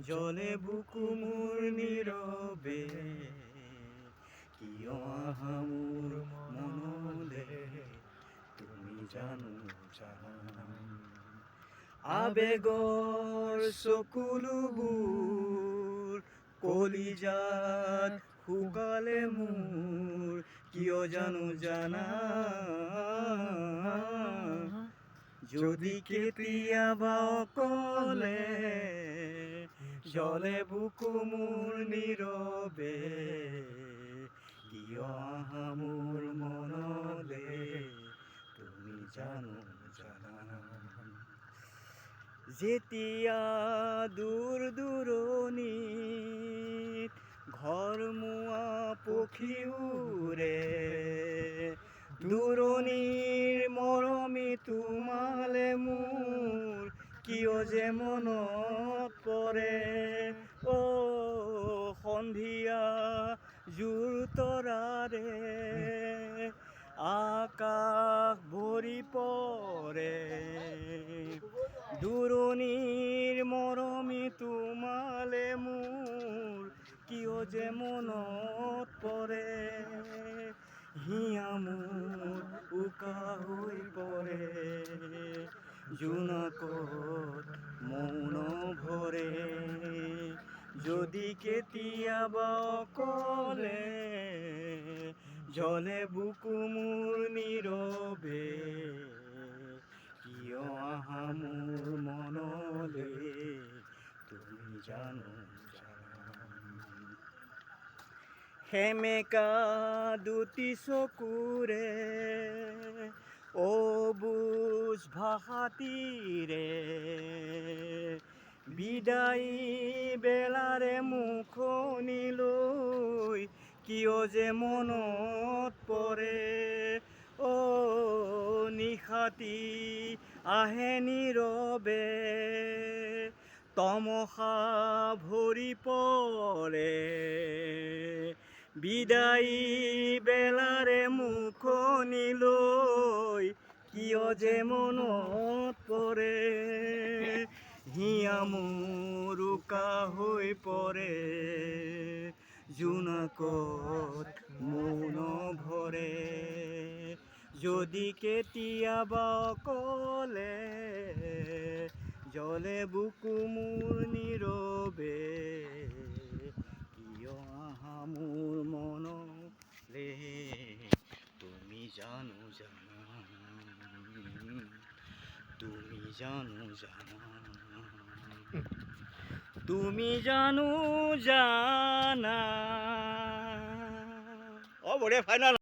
জলে বুকু মোৰ নীৰৱে কিয় আহা মোৰ মনলে তুমি জানো জানা আবেগৰ চকুলোবোৰ কলিজাত শুকালে মোৰ কিয় জানো জানা যদি কেতিয়াবা অকলে জলে বুকু মোৰ নীৰৱে কিয় আহা মোৰ মনলে তুমি জানো জানা যেতিয়া দূৰ দূৰণিত ঘৰমুৱা পখী উৰে দূৰণিৰ মৰমী তোমালে মোৰ কিয় যে মনত পৰে সন্ধিয়া জোৰ তৰাৰে আকাশ ভৰি পৰে দূৰণিৰ মৰমী তোমালে মোৰ কিয় যে মনত পৰে হিয়া মোৰ উকা হৈ পৰে জোনাকত মৌন ভৰে যদি কেতিয়াবা অকলে জলে বুকু মোৰ নীৰৱে কিয় আহা মোৰ মনলে তুমি জানো সেমেকা দুটি চকুৰে অবুজ ভাষাতীৰে বিদায়ী বেলাৰে মুখনিলৈ কিয় যে মনত পৰে নিশাতি আহে নীৰৱে তমসা ভৰি পৰে বিদায়ী বেলাৰে মুখনিলৈ কিয় যে মনত পৰে হিয়া মোৰ উকা হৈ পৰে জোনাকত মৌন ভৰে যদি কেতিয়াবা অকলে জলে বুকু মোৰ নীৰৱে কিয় আহা মোৰ মনলে তুমি জানো জানা তুমি জানো জানা তুমি জানো জানা বঢ়িয়া ফাইনাল